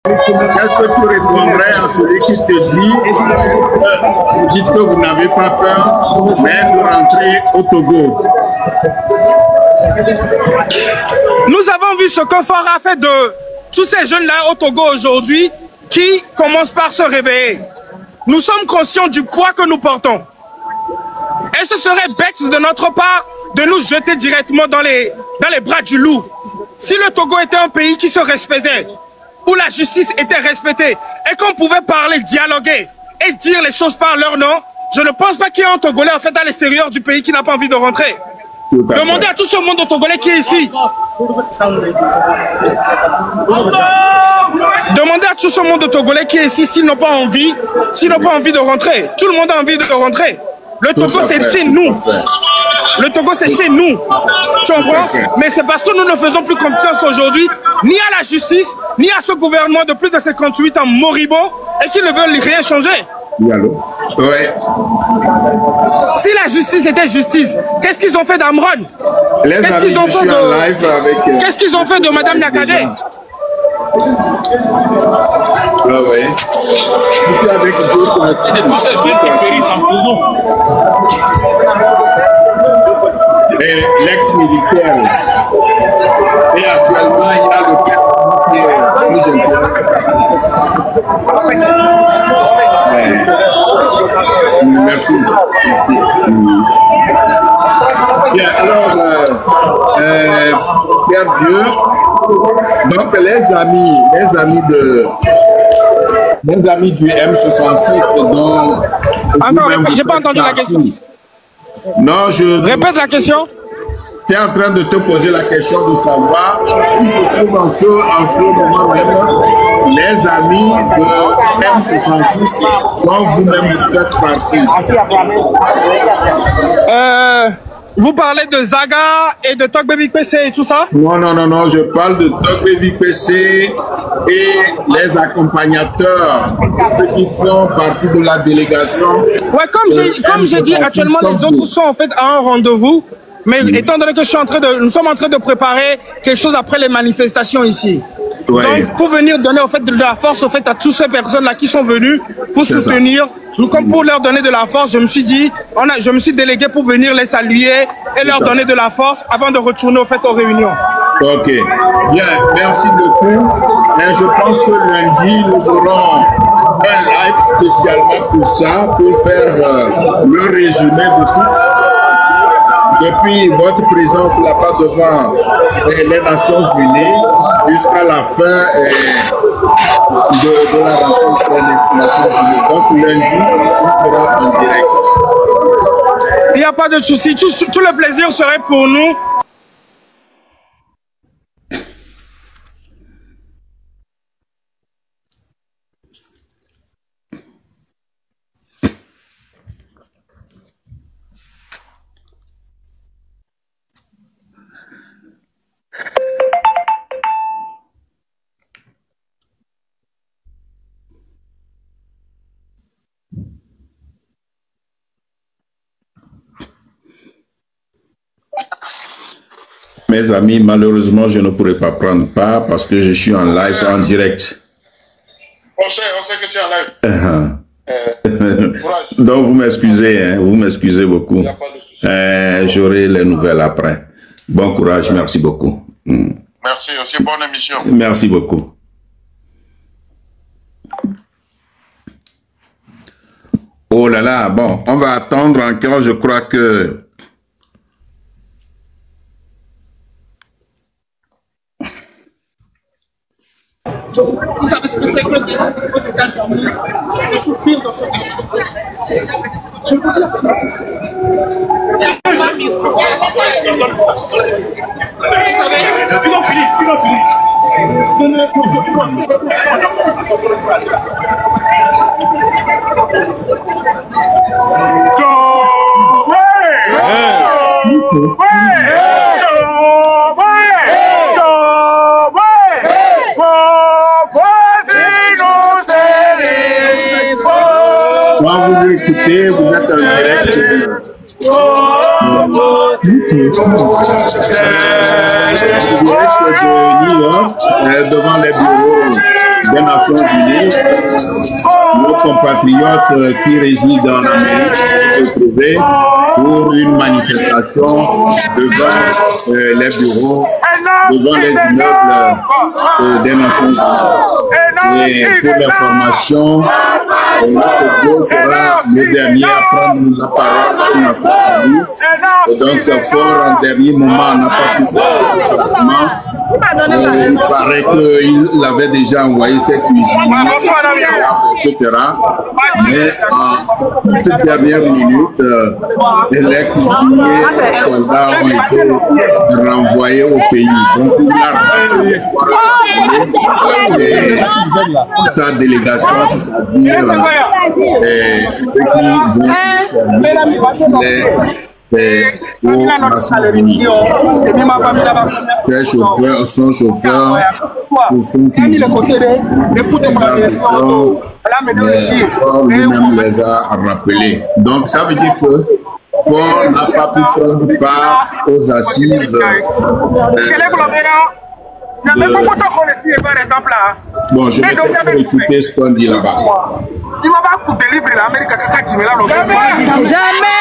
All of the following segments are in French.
Qu'est-ce que tu répondrais à celui qui te dit, vous dites que vous n'avez pas peur, mais de rentrer au Togo? Nous avons vu ce que Faure a fait de tous ces jeunes-là au Togo aujourd'hui qui commencent par se réveiller. Nous sommes conscients du poids que nous portons. Et ce serait bête de notre part de nous jeter directement dans les bras du loup. Si le Togo était un pays qui se respectait, où la justice était respectée et qu'on pouvait parler, dialoguer et dire les choses par leur nom, je ne pense pas qu'il y ait un Togolais en fait à l'extérieur du pays qui n'a pas envie de rentrer. Demandez à tout ce monde Togolais qui est ici. Demandez à tout ce monde Togolais qui est ici s'ils n'ont pas envie, de rentrer. Tout le monde a envie de rentrer. Le Togo, c'est chez nous. Le Togo, c'est chez nous. Tu comprends? Mais c'est parce que nous ne faisons plus confiance aujourd'hui, ni à la justice, ni à ce gouvernement de plus de 58 ans moribond et qui ne veulent rien changer. Oui, allô? Ouais. Si la justice était justice, qu'est-ce qu'ils ont fait d'Amron? Qu'est-ce qu'ils ont fait de... Qu'est-ce qu'ils ont fait de Madame Nakade? Là, oui. Je suis avec d'autres. C'est tous ces jeunes qui périssent en prison. L'ex-militaire. Et actuellement, il y a le père qui est plus intéressant. Merci. Bien, alors, Père Dieu, donc les amis du M66, dont... Encore, j'ai pas entendu la question. Non, je... Répète la question. Tu es en train de te poser la question de savoir qui se trouve en ce moment même les amis de M66 dont vous-même vous faites partie. Vous parlez de Zaga et de Togbe PC et tout ça? Non, je parle de Togbe PC et les accompagnateurs, ceux qui font partie de la délégation. Ouais, comme j'ai dit, actuellement les autres sont en fait à un rendez-vous, mais étant donné que nous sommes en train de préparer quelque chose après les manifestations ici. Ouais. Donc, pour venir donner au fait de la force au fait à toutes ces personnes-là qui sont venues pour soutenir, comme pour leur donner de la force, je me suis dit, je me suis délégué pour venir les saluer et leur donner de la force avant de retourner au fait aux réunions. Ok, bien, merci beaucoup. Et je pense que lundi, nous aurons un live spécialement pour ça, pour faire le résumé de tout ça. Depuis votre présence là-bas devant les Nations Unies jusqu'à la fin de la rencontre des Nations Unies. Donc lundi, on sera en direct. Il n'y a pas de souci, tout le plaisir serait pour nous. Mes amis, malheureusement, je ne pourrai pas prendre part parce que je suis en live, en direct. On sait que tu es en live. Donc, vous m'excusez, hein, vous m'excusez beaucoup. J'aurai les nouvelles après. Bon courage, merci beaucoup. Merci, aussi bonne émission. Merci beaucoup. Oh là là, bon, on va attendre encore, je crois que... Vous savez ce que c'est que aux États-Unis de souffrir dans ce pays. Vous savez, ils vont finir. Quand vous écoutez, vous êtes en direct. Devant les bureaux des Nations Unies, nos compatriotes qui résident en Amérique se trouvaient pour une manifestation devant les bureaux, devant les immeubles des Nations Unies. Et pour l'information, le Togo sera le dernier à prendre la parole. Et donc, fort en dernier moment, on n'a pas pu faire le changement. Il paraît qu'il avait déjà envoyé ses cuisiniers, etc. Mais en toute dernière minute, les cuisiniers soldats ont été renvoyés au pays. Donc, il a sa délégation, c'est-à-dire ceux qui vont aux Nations Unies. Les chauffeurs, son chauffeur, pour son cuisinier, lui-même les a rappelés. Donc, ça veut dire que Paul n'a pas pu prendre part aux assises. Bon, je vais peut-être écouter ce qu'on dit là-bas. Jamais!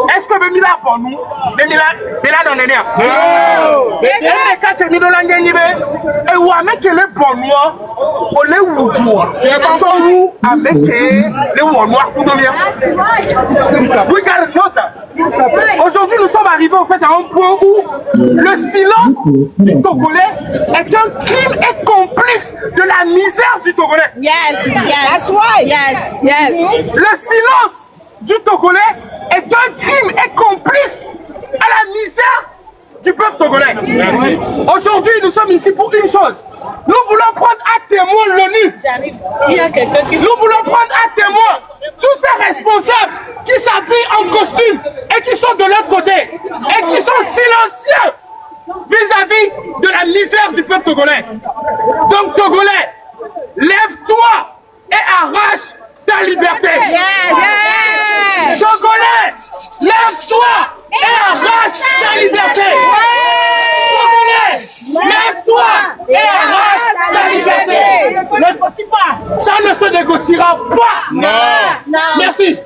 Est-ce que vous avez pour nous? Aujourd'hui, nous sommes arrivés au fait à un point où le silence du Togolais est un crime et complice de la misère du Togolais. Yes, yes, that's right. Yes, yes. Le silence du Togolais est un crime et complice à la misère du peuple togolais. Aujourd'hui, nous sommes ici pour une chose. Nous voulons prendre à témoin l'ONU. Nous voulons prendre à témoin tous ces responsables qui s'habillent en costume et qui sont de l'autre côté et qui sont silencieux vis-à-vis de la misère du peuple togolais. Donc, Togolais, lève-toi et arrache ta liberté. Togolais, lève-toi et arrache ta liberté. Togolais, lève-toi et arrache ta liberté. Ça ne se négociera pas. Non. Merci. Je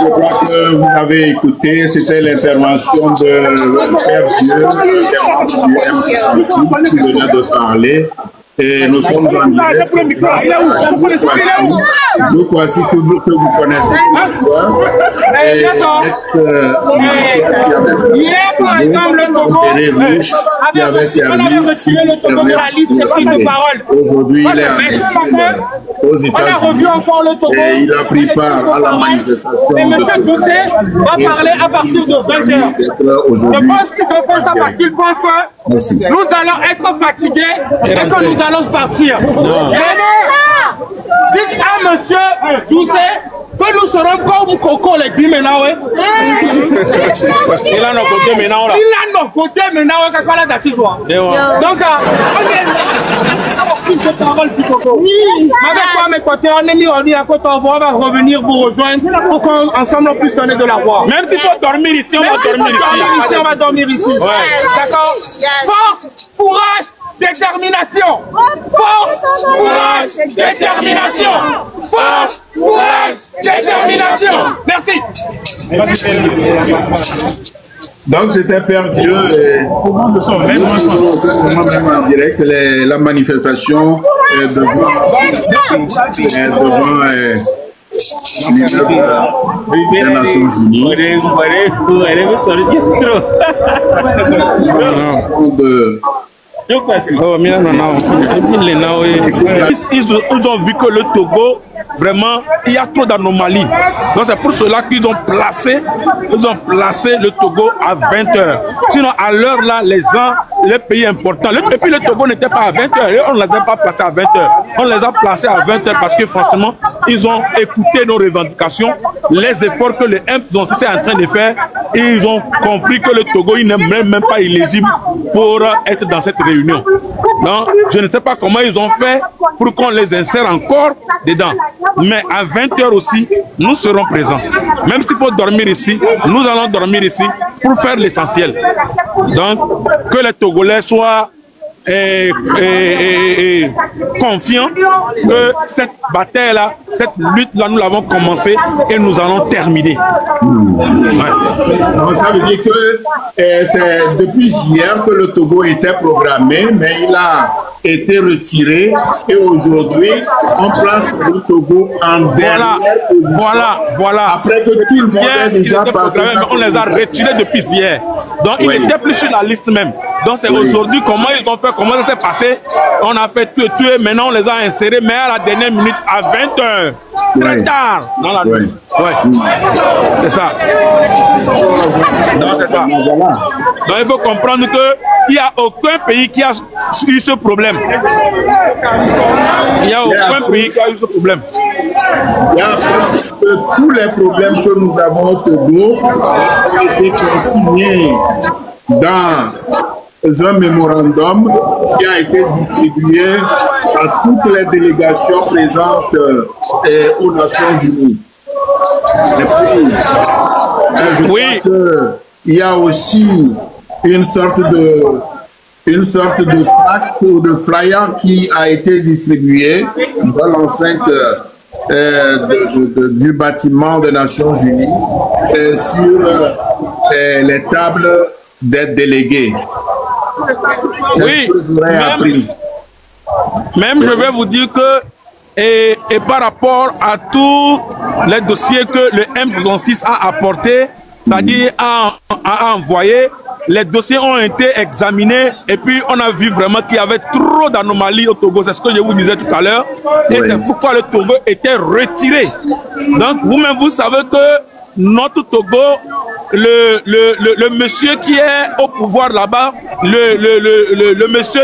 crois que vous avez écouté, c'était l'intervention de Père Dieu, qui venait de parler. Et nous sommes en direct grâce à Joe Kwasi que vous connaissez l'histoire. Et par exemple, le Togo avait servi aujourd'hui, il est aux États-Unis et il a pris part à la manifestation. Et M. Djoussé va parler à partir de 20h. Je pense qu'il veut faire ça parce qu'il pense que nous allons être fatigués et que nous allons partir. Dites à M. Djoussé que nous serons comme Coco les Bimenawe. Il a nos côtés maintenant là. Il a nos côtés maintenant. Donc, plus de paroles du Coco. Avec toi, mes côtés, on est mis à côté, on va revenir vous rejoindre pour qu'ensemble on puisse donner de la voix. Même s'il faut dormir ici, on va dormir ici. On va dormir ici. D'accord? Force, courage, détermination. Force, courage, détermination. Force, courage, détermination. Merci. Donc c'était Père Dieu en direct la manifestation devant les Nations Unies. Ils ont vu que le Togo, vraiment, il y a trop d'anomalies. Donc c'est pour cela qu'ils ont placé le Togo à 20h. Sinon, à l'heure là, les pays importants, et puis le Togo n'était pas à 20h, on ne les a pas placés à 20h. On les a placés à 20h parce que franchement, ils ont écouté nos revendications, les efforts que le M66 est en train de faire, et ils ont compris que le Togo, il n'est même pas éligible pour être dans cette réunion. Donc, je ne sais pas comment ils ont fait pour qu'on les insère encore dedans. Mais à 20h aussi, nous serons présents. Même s'il faut dormir ici, nous allons dormir ici pour faire l'essentiel. Donc, que les Togolais soient confiants que cette bataille-là, cette lutte-là, nous l'avons commencé et nous allons terminer. Donc, ça veut dire que c'est depuis hier que le Togo était programmé, mais il a été retiré et aujourd'hui, on place le Togo en dernière position. Voilà. Après que tout le monde est déjà passé, on les a retirés depuis hier. Donc, ils n'étaient plus sur la liste même. Donc, c'est aujourd'hui comment ils ont fait, comment ça s'est passé. On a fait tuer, maintenant on les a insérés, mais à la dernière minute, à 20h. Très tard dans la nuit. C'est ça. Non, c'est ça. Donc, il faut comprendre qu'il n'y a aucun pays qui a eu ce problème. Il n'y a aucun pays qui a eu ce problème. Il y a tous les problèmes que nous avons au Togo ont été consignés dans un mémorandum qui a été distribué à toutes les délégations présentes aux Nations Unies. Oui. Il y a aussi une sorte de tract ou de flyer qui a été distribué dans l'enceinte du bâtiment des Nations Unies sur les tables des délégués. Oui, même je vais vous dire que et par rapport à tous les dossiers que le M66 a apportés, c'est-à-dire a envoyé, les dossiers ont été examinés et puis on a vu vraiment qu'il y avait trop d'anomalies au Togo. C'est ce que je vous disais tout à l'heure. Et c'est pourquoi le Togo était retiré. Donc vous-même, vous savez que notre Togo, le monsieur qui est au pouvoir là-bas, le monsieur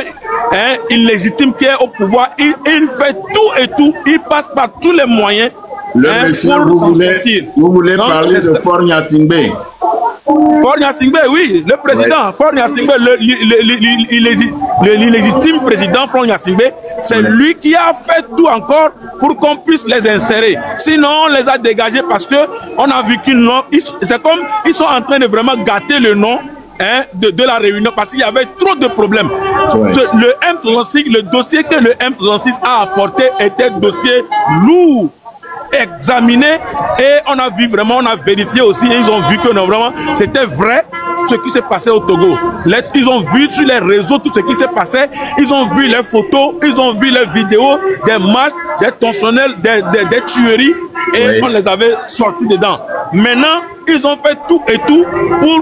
illégitime qui est au pouvoir, il fait tout et tout, il passe par tous les moyens. Le monsieur, vous voulez parler de Faure Gnassingbé? Faure Gnassingbé, oui, le président, Faure Gnassingbé, l'illégitime président Faure Gnassingbé, c'est lui qui a fait tout encore pour qu'on puisse les insérer. Sinon, on les a dégagés parce que on a vu qu'ils n'ont, c'est comme ils sont en train de vraiment gâter le nom de la réunion parce qu'il y avait trop de problèmes. Le M66, le dossier que le M66 a apporté était un dossier lourd, examiné, et on a vu vraiment, on a vérifié aussi, et ils ont vu que non, vraiment c'était vrai ce qui s'est passé au Togo. Ils ont vu sur les réseaux tout ce qui s'est passé, ils ont vu les photos, ils ont vu les vidéos des matchs, des tensionnels, des tueries, et on les avait sortis dedans. Maintenant, ils ont fait tout et tout pour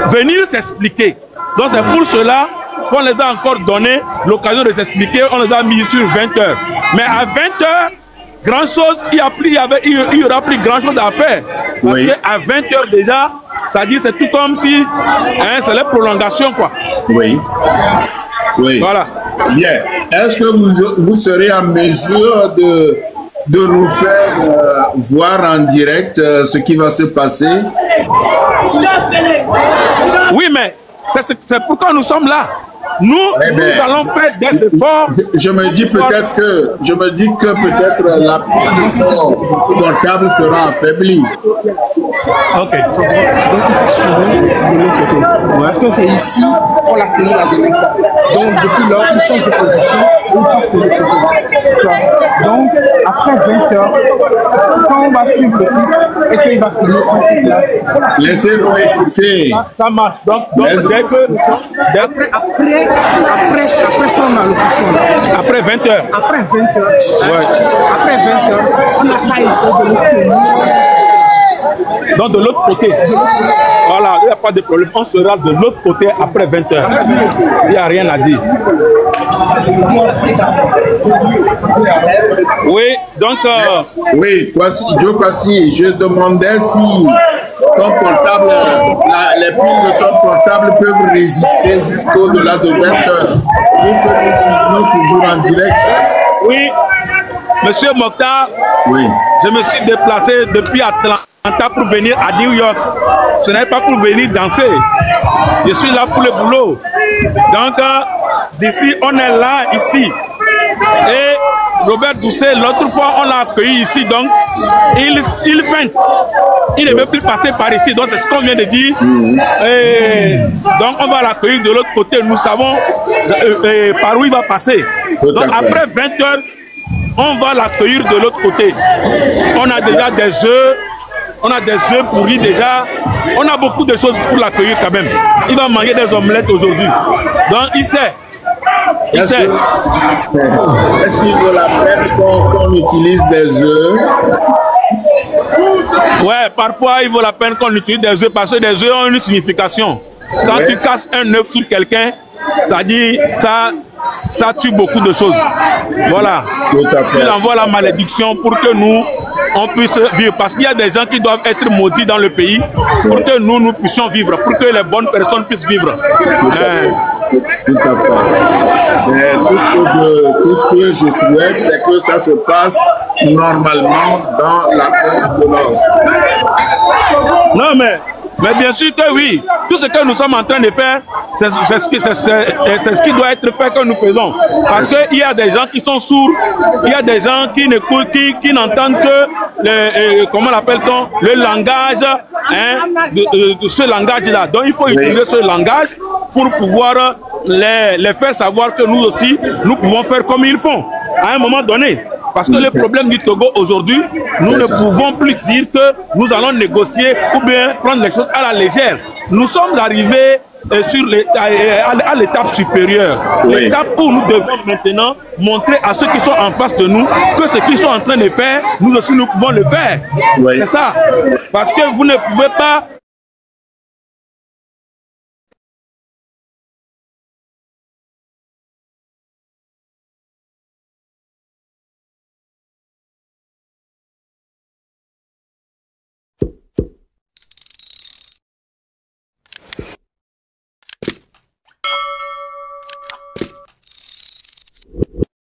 venir s'expliquer. Donc c'est pour cela qu'on les a encore donné l'occasion de s'expliquer, on les a mis sur 20h. Mais à 20h, grand chose, il y aura plus grand chose à faire. Parce qu'à 20h déjà, ça dit c'est tout comme si c'est la prolongation, quoi. Oui. Voilà. Bien. Est-ce que vous serez en mesure de nous faire voir en direct ce qui va se passer? Oui, mais c'est pourquoi nous sommes là. Nous allons faire des efforts. Je me dis peut-être que l'appui portable sera affaibli. Ok. Est-ce que c'est ici qu'on l'a créé la dernière fois? Donc depuis lors, ils changent de position, ils passent de l'autre côté. Donc après 20 heures, quand on va suivre le clip et qu'il va finir son clip là, laissez-nous écouter. Ça marche. Donc après son allocution là. Après 20 heures. Après 20 heures. Après 20 heures, on n'a pas essayé de le tenir. Donc de l'autre côté. Voilà, il n'y a pas de problème. On sera de l'autre côté après 20h. Il n'y a rien à dire. Oui, donc... Oui, Joe Kwasi, je demandais si ton portable, les piles de ton portable peuvent résister jusqu'au-delà de 20h. Pour que nous suivions toujours en direct. Oui, Monsieur Mokhtar, oui. Je me suis déplacé depuis Atlanta pour venir à New York. Ce n'est pas pour venir danser. Je suis là pour le boulot. Donc, d'ici, on est là, ici. Et Robert Doucet, l'autre fois, on l'a accueilli ici. Donc, il feinte. Il ne veut plus passer par ici. Donc, c'est ce qu'on vient de dire. Et donc, on va l'accueillir de l'autre côté. Nous savons par où il va passer. Donc, après 20 heures, on va l'accueillir de l'autre côté. On a déjà des œufs. On a des œufs pourris déjà. On a beaucoup de choses pour l'accueillir quand même. Il va manger des omelettes aujourd'hui. Donc, il sait. Est-ce qu'il vaut la peine qu'on utilise des œufs? Ouais, parfois il vaut la peine qu'on utilise des œufs parce que des œufs ont une signification. Quand tu casses un œuf sur quelqu'un, ça dit ça tue beaucoup de choses. Voilà. Il envoie la malédiction pour que nous on puisse vivre. Parce qu'il y a des gens qui doivent être maudits dans le pays pour que nous puissions vivre, pour que les bonnes personnes puissent vivre. Tout à fait. Mais tout ce que je souhaite, c'est que ça se passe normalement dans la ordonnance. Non, mais bien sûr que oui. Tout ce que nous sommes en train de faire, c'est ce qui doit être fait que nous faisons. Parce qu'il y a des gens qui sont sourds, il y a des gens qui n'écoutent, qui n'entendent que comment l'appelle-t-on, le langage, de ce langage-là. Donc il faut utiliser ce langage pour pouvoir les faire savoir que nous aussi, nous pouvons faire comme ils font. À un moment donné. Parce que le problème du Togo aujourd'hui, nous ne pouvons plus dire que nous allons négocier ou bien prendre les choses à la légère. Nous sommes arrivés à l'étape supérieure. L'étape où nous devons maintenant montrer à ceux qui sont en face de nous que ce qu'ils sont en train de faire, nous aussi nous pouvons le faire. C'est ça. Parce que vous ne pouvez pas